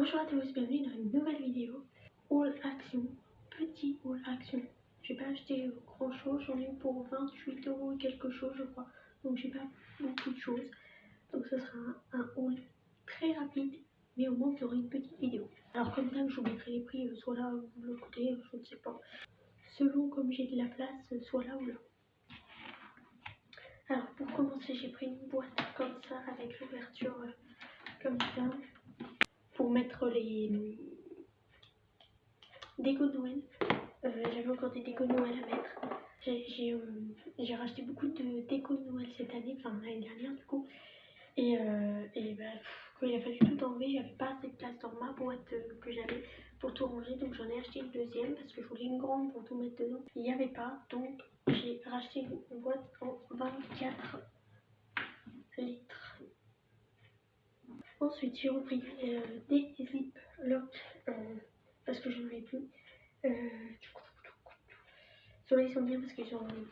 Bonjour à tous, bienvenue dans une nouvelle vidéo. Haul action, petit haul action. J'ai pas acheté grand chose, j'en ai eu pour 28 € et quelque chose je crois. Donc j'ai pas beaucoup de choses. Donc ce sera un haul très rapide, mais au moins vous aurez une petite vidéo. Alors comme ça je vous mettrai les prix soit là ou de l'autre côté, je ne sais pas. Selon comme j'ai de la place, soit là ou là. Alors pour commencer j'ai pris une boîte comme ça avec l'ouverture comme ça. Pour mettre les décos de Noël. J'avais encore des décos de Noël à mettre. J'ai racheté beaucoup de décos de Noël cette année, enfin l'année dernière du coup. Et quand il a fallu tout enlever, j'avais pas assez de place dans ma boîte que j'avais pour tout ranger. Donc j'en ai acheté une deuxième parce que je voulais une grande pour tout mettre dedans. Il n'y avait pas, donc j'ai racheté une boîte en 24 litres. Ensuite j'ai repris des zip lock parce que je n'en avais plus. Ceux-là ils sont bien parce qu'ils ont un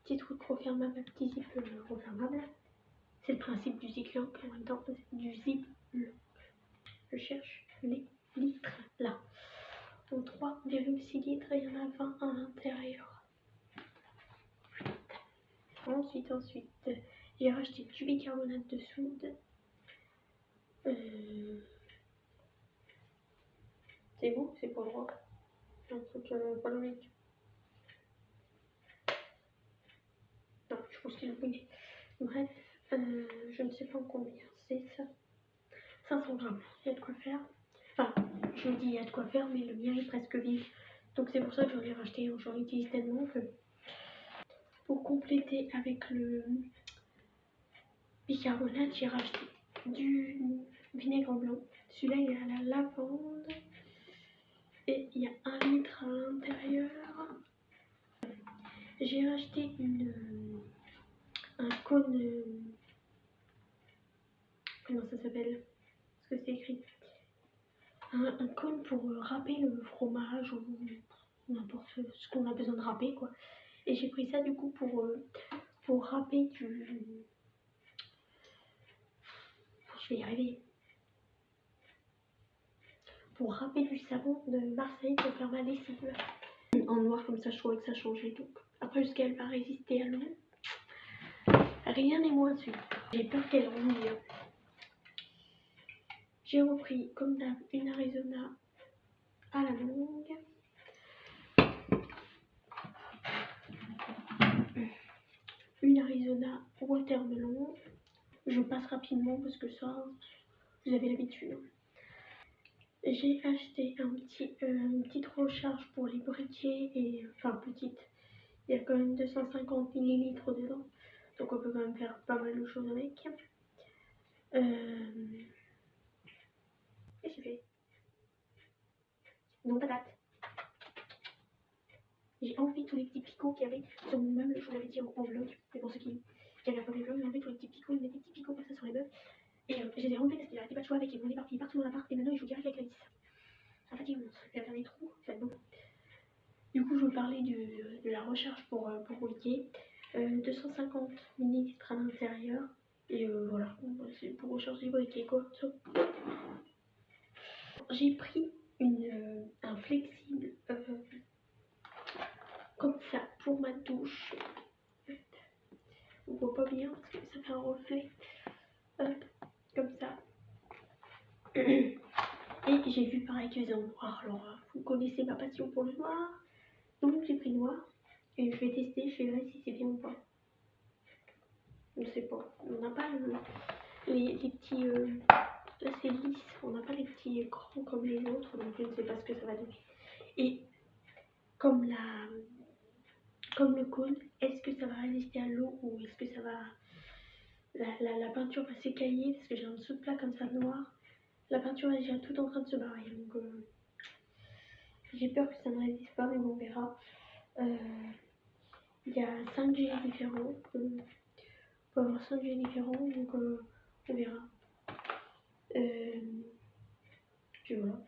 petit truc refermable, un petit zip refermable. C'est le principe du zip lock en même temps, du zip lock. Je cherche les litres là. En 3,6 litres, il y en a 20 à l'intérieur. Ensuite, j'ai racheté du bicarbonate de soude. C'est bon, c'est pas droit. Un truc pas logique. Non, je pense qu'il est brûlé. Bref, je ne sais pas combien c'est ça. 500 grammes, il y a de quoi faire. Enfin, je dis il y a de quoi faire, mais le mien est presque vide. Donc c'est pour ça que j'en ai racheté. J'en utilise tellement que... Pour compléter avec le bicarbonate, j'ai racheté du vinaigre blanc. Celui-là, il est à la lavande. Et il y a 1 litre à l'intérieur. J'ai racheté un cône... comment ça s'appelle? Est-ce que c'est écrit? Un cône pour râper le fromage ou n'importe ce qu'on a besoin de râper quoi. Et j'ai pris ça du coup pour râper du... Je vais y arriver. Pour râper du savon de Marseille pour faire ma lessive. En noir comme ça je trouvais que ça changeait donc. Après jusqu'à elle va résister à l'eau. Rien n'est moins sûr. J'ai peur qu'elle rouille. J'ai repris comme d'hab une Arizona à la longue. Une Arizona watermelon. Je passe rapidement parce que ça, vous avez l'habitude. J'ai acheté une petite recharge pour les briquets et enfin petite. Il y a quand même 250 ml dedans, donc on peut quand même faire pas mal de choses avec. Et j'ai fait non patate. J'ai enlevé tous les petits picots qu'il y avait sur mon meuble. Je vous l'avais dit en vlog, mais pour ceux qui avaient regardé le vlog, j'ai enlevé tous les petits picots. Il y avait des petits picots comme ça sur les meubles. Et je les ai enlevés parce qu'il n'arrêtait pas de jouer avec. Ils vont éparpiller partout dans l'appart. Et maintenant il joue direct avec la vis. En fait, il va faire des trous. Ça va être beau. Du coup, je vous parlais de la recharge pour briquet. 250 ml à l'intérieur. Et voilà, c'est pour recharger les briquets quoi. J'ai pris un flexible comme ça pour ma douche. On voit pas bien parce que ça fait un reflet. Comme ça. Et j'ai vu pareil qu'ils ont noir. Alors, vous connaissez ma passion pour le noir. Donc j'ai pris noir. Et je vais tester, je verrai si c'est bien ou pas. Je ne sais pas. On n'a pas les petits... là c'est lisse. On n'a pas les petits écrans comme les autres. Donc je ne sais pas ce que ça va donner. Et comme le cône, est-ce que ça va résister à l'eau ou est-ce que ça va... La peinture va s'écailler parce que j'ai un dessous de plat comme ça noir. La peinture est déjà tout en train de se barrer. Donc j'ai peur que ça ne résiste pas, mais bon, on verra. Il y a 5 G différents. On peut avoir 5 G différents, donc on verra. Puis voilà.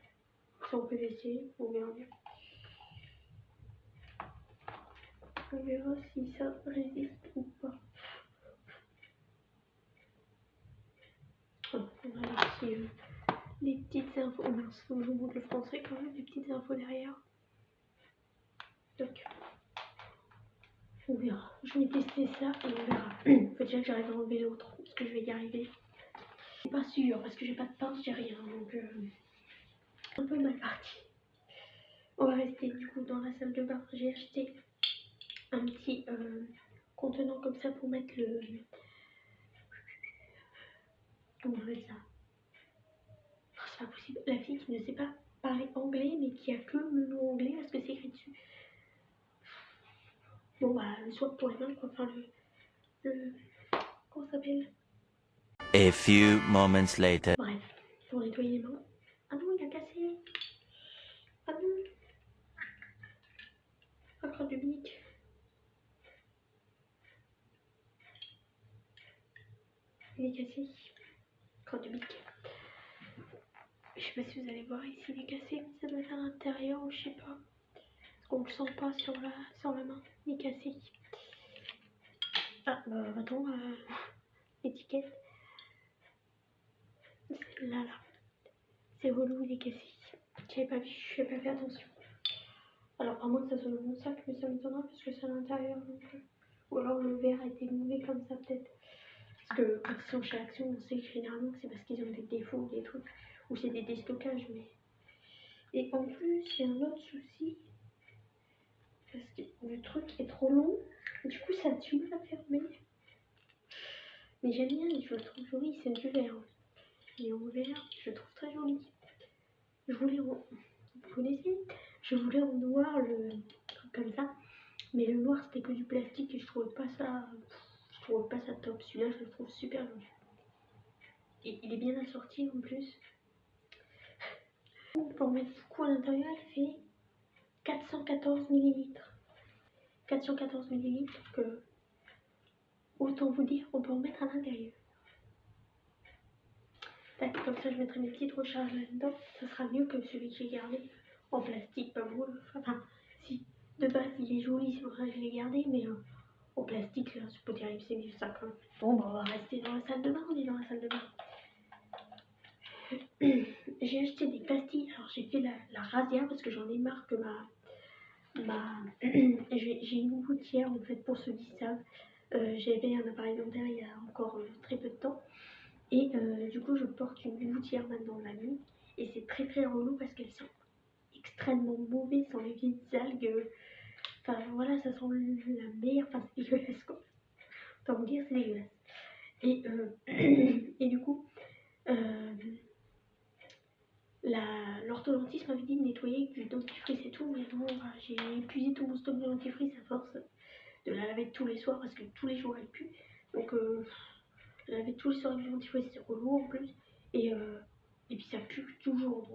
C'est en PVC, on verra bien. On verra si ça résiste ou pas. On a les petits des petites infos. Oh mince, faut que je vous montre le français quand même, des petites infos derrière. Donc, on verra. Je vais tester ça et on verra. Faut déjà que j'arrive à enlever l'autre, parce que je vais y arriver. Je suis pas sûre, parce que j'ai pas de pince, j'ai rien, donc un peu mal parti. On va rester du coup dans la salle de bain. J'ai acheté un petit contenant comme ça pour mettre le... Comment on appelle ça? Oh, c'est pas possible. La fille qui ne sait pas parler anglais, mais qui a que le nom anglais, parce que c'est écrit dessus. Bon bah, le swap pour les mains, quoi. Enfin, comment ça s'appelle? A few moments later. Bref, pour nettoyer les mains. Ah non, il a cassé. Ah non. Ah, crotte de bique. Il est cassé. Crotte de bique. Je sais pas si vous allez voir ici, il est cassé, mais ça doit être à l'intérieur ou je sais pas. Parce qu'on le sent pas sur la main. Il est cassé. Ah, bah attends, l'étiquette. Là, là. C'est relou, il est cassé. J'avais pas vu, je n'avais pas fait attention. Alors, à moins que ça soit dans mon sac, mais ça m'étonnera parce que c'est à l'intérieur. Donc, ou alors le verre a été mouillé comme ça, peut-être. Parce que quand ils sont chez Action, on sait que généralement c'est parce qu'ils ont des défauts, des trucs, ou c'est des déstockages. Mais... Et en plus, il y a un autre souci. Parce que le truc est trop long. Du coup, ça a du mal à fermer. Mais j'aime bien, je le trouve joli, c'est du verre. Et en vert, je le trouve très joli. Je voulais en... Vous connaissez? Je voulais en noir le truc comme ça. Mais le noir c'était que du plastique et je trouvais pas ça. Je trouvais pas ça top. Celui-là je le trouve super joli. Et il est bien assorti en plus. Pour mettre du coup à l'intérieur, il fait 414 millilitres. 414 millilitres que autant vous dire qu'on peut en mettre à l'intérieur. Comme ça je mettrai mes petites recharges là-dedans. Ça sera mieux que celui que j'ai gardé en plastique, pas beau. Enfin, si de base il est joli, c'est pour ça que je l'ai gardé, mais en plastique, là, c'est pas terrible, c'est mieux ça quand même. Bon, bah, on va rester dans la salle de bain, on est dans la salle de bain. J'ai acheté des pastilles, alors j'ai fait la razzia parce que j'en ai marre que j'ai une gouttière en fait pour ceux qui savent. J'avais un appareil dentaire il y a encore très peu de temps. Et du coup, je porte une gouttière maintenant la nuit. Et c'est très très relou parce qu'elle sent extrêmement mauvais, sans les vieilles algues. Enfin voilà, ça sent la mer, enfin c'est dégueulasse quoi. Autant vous dire, c'est dégueulasse. Et, et du coup, l'orthodontiste m'avait dit de nettoyer avec du dentifrice et tout. Mais bon, bah, j'ai épuisé tout mon stock de dentifrice à force de la laver tous les soirs parce que tous les jours elle pue. Donc, la laver tous les soirs avec du dentifrice, c'est relou en plus. Et puis ça pue toujours.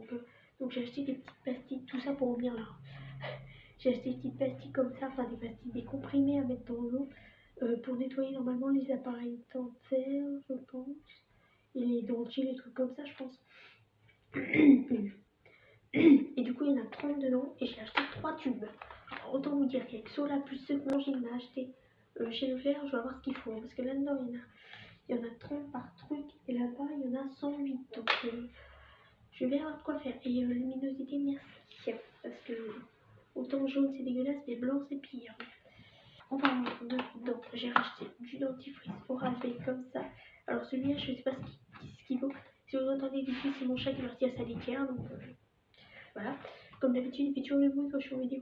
Donc j'ai acheté des petites pastilles, tout ça pour en venir là. J'ai acheté des petites pastilles comme ça, enfin des pastilles, des comprimés à mettre dans l'eau pour nettoyer normalement les appareils dentaires, je pense. Et les dentiers, les trucs comme ça, je pense. Et du coup, il y en a 30 dedans et j'ai acheté 3 tubes. Alors, autant vous dire qu'avec ceux-là, plus ceux que j'ai acheté chez Leclerc, je vais voir ce qu'il faut. Parce que là-dedans, il y en a 30 par truc et là-bas, il y en a 108. Donc, je vais avoir de quoi faire. Et luminosité, merci. Parce que autant jaune, c'est dégueulasse, mais blanc, c'est pire. En parlant de dents, j'ai racheté du dentifrice Oral B comme ça. Alors celui-là, je sais pas ce qu'il vaut. Si vous entendez du bruit, c'est mon chat qui est parti à sa litière. Donc voilà. Comme d'habitude, il fait toujours le bruit quand je suis en vidéo.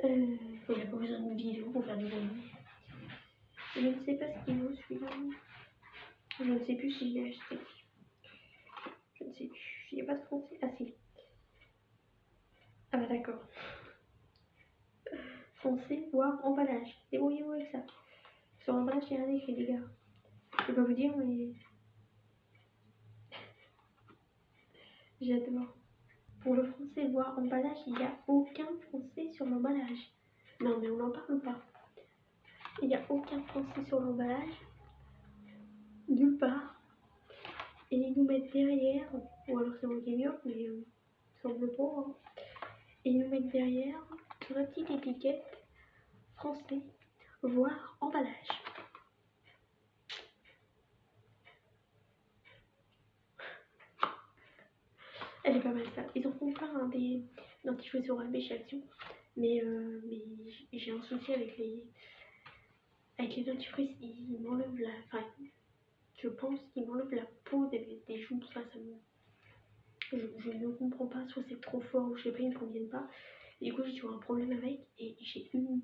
Il n'a pas besoin d'une vidéo pour faire du bruit. Je ne sais pas ce qu'il vaut celui-là. Je ne sais plus si je l'ai acheté. Je ne sais plus. Il n'y a pas de français. Ah si. Ah bah d'accord. Foncé, voire emballage. Débrouillez-vous avec ça. Sur l'emballage, il y a rien écrit, les gars. Je vais pas vous dire, mais j'adore. Pour le français, voire emballage, il n'y a aucun français sur l'emballage. Non, mais on n'en parle pas. Il n'y a aucun français sur l'emballage. Nulle part. Et ils nous mettent derrière, ou alors c'est mon camion, mais ça semble pas. Hein. Et ils nous mettent derrière, sur la petite étiquette, français, voire emballage. Elle est pas mal ça. Ils en font plein hein, des dentifrices Oral B chez Action. Mais j'ai un souci avec les dentifrices. Ils m'enlèvent la... Enfin, je pense qu'ils m'enlèvent la peau des joues. Ça je ne comprends pas. Soit c'est trop fort ou je sais pas, ils me conviennent pas. Et du coup, j'ai toujours un problème avec. Et j'ai une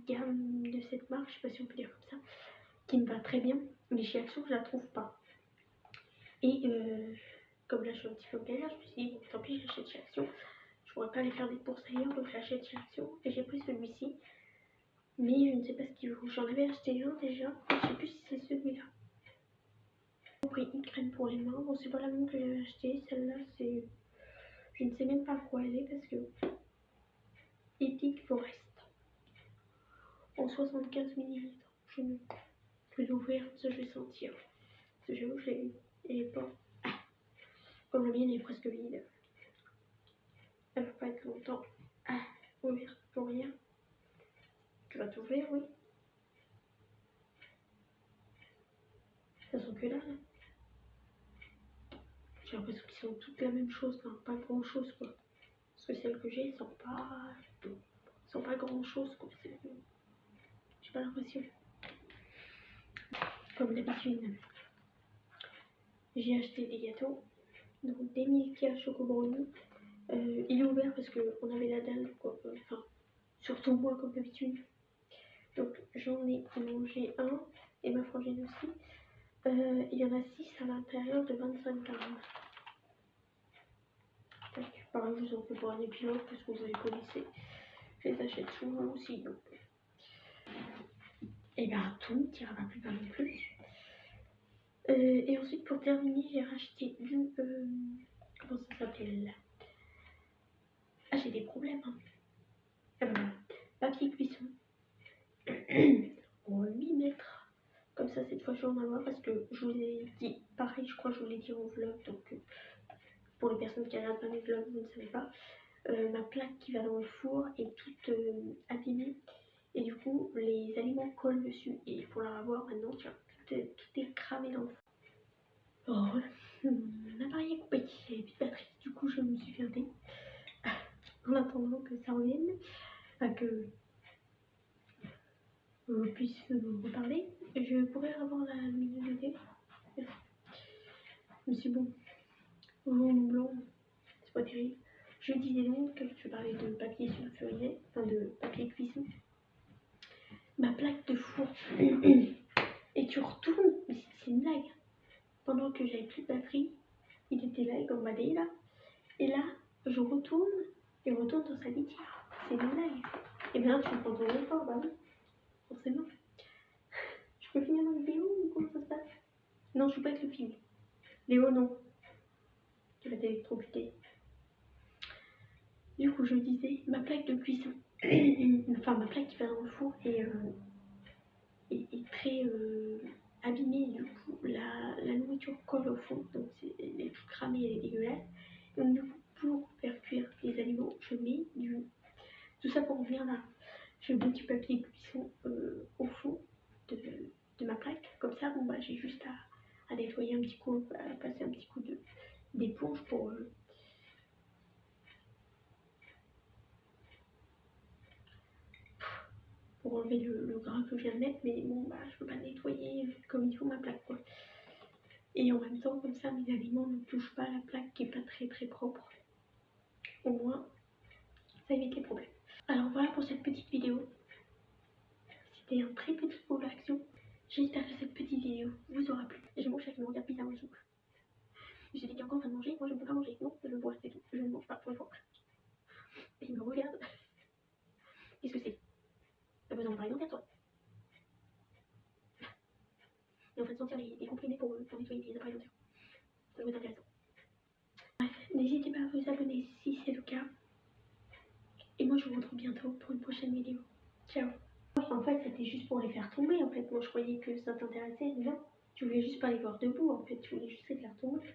gamme de cette marque, je sais pas si on peut dire comme ça, qui me va très bien. Mais chez Action, je la trouve pas. Et comme là, je suis un petit peu en galère, je me suis dit, bon, tant pis, j'achète chez Action. Je pourrais pas aller faire des courses ailleurs, donc j'achète chez Action. Et j'ai pris celui-ci. Mais je ne sais pas ce qu'il vaut. J'en avais acheté un déjà. Et je sais plus si c'est celui-là. J'ai pris une crème pour les mains. Bon, c'est pas la même que j'ai acheté. Celle-là, c'est... Je ne sais même pas quoi elle est parce que... Epic Forest. En 75 ml. Je vais l'ouvrir, ça je vais sentir. Parce que j'avoue que elle est pas... Comme la mienne est presque vide. Elle va pas être longtemps. Ouvrir pour rien. Tu vas t'ouvrir, oui. Ça sent que là. J'ai l'impression qu'ils sont toutes la même chose, hein. Pas grand chose quoi. Parce que celles que j'ai, elles sont pas grand chose quoi. J'ai pas l'impression. Comme d'habitude, j'ai acheté des gâteaux. Donc des Milka Choco Brownie. Il est ouvert parce qu'on avait la dalle quoi. Enfin, surtout moi comme d'habitude. Donc j'en ai mangé un et ma frangine aussi. Il y en a 6 à l'intérieur de 25 grammes. Pareil, je vous en fais pour un épilogue parce que vous les connaissez. Je les achète souvent aussi. Donc. Et bien tout ne t'ira pas plus bas non plus. Et ensuite pour terminer, j'ai racheté du... comment ça s'appelle? Ah, j'ai des problèmes. Hein. Papier cuisson. En 8 mètres. Comme ça, cette fois, je vais en avoir parce que je vous ai dit, pareil, je crois que je vous l'ai dit en vlog. Donc, pour les personnes qui regardent pas mes vlogs, vous ne savez pas. Ma plaque qui va dans le four est toute abîmée. Et du coup, les aliments collent dessus. Et pour la revoir maintenant, tu vois, tout est cramé dans le four. Oh, mon appareil est coupé. Il n'y avait plus de batterie. Du coup, je me suis gardée. En attendant que ça revienne. Enfin, que on puisse reparler. Je pourrais avoir la luminosité. Mais c'est bon. Jaune, blanc, c'est pas terrible. Je disais donc que je parlais de papier sulfurisé, enfin de papier cuisson. Ma plaque de four. Et tu retournes, c'est une blague. Pendant que j'avais plus de batterie, il était là, il gambadait là. Et là, je retourne, il retourne dans sa litière. C'est une blague. Et bien là, tu prends ton effort, bah oui, forcément. Je peux finir ma vidéo ou comment ça se passe? Non, je joue pas avec le film. Léo, non. Tu vas t'électrocuter. Du coup, je disais, ma plaque de cuisson, enfin ma plaque qui va dans le four est très abîmée. Du coup, la nourriture colle au fond, donc elle est toute cramée, elle est dégueulasse. Donc du coup, pour faire cuire les aliments, je mets tout ça pour revenir là. Je mets du papier cuisson au fond de ma plaque. Comme ça, bon bah j'ai juste à nettoyer un petit coup, à passer un petit coup d'éponge pour enlever le gras que je viens de mettre, mais bon bah je peux pas nettoyer comme il faut ma plaque quoi. Et en même temps comme ça mes aliments ne touchent pas la plaque qui est pas très très propre. Au moins ça évite les problèmes. Alors voilà pour cette petite vidéo. C'était un très petit coup d'action. J'espère que cette petite vidéo vous aura plu. Je mange avec mon regard bizarre en dessous. J'ai dit qu'il est encore en train de manger, moi je ne peux pas manger. Non, je bois, c'est tout. Je ne mange pas, point. Et il me regarde. Qu'est-ce que c'est? T'as besoin de parler dans toi. Et en fait sentir des comprimés pour nettoyer les appareils dentaires. Ça va être intéressant. Bref, n'hésitez pas à vous abonner si c'est le cas. Et moi je vous retrouve bientôt pour une prochaine vidéo. Ciao. En fait c'était juste pour les faire tomber en fait. Moi je croyais que ça t'intéressait, non? Tu voulais juste pas les voir debout en fait, tu voulais juste les faire tomber.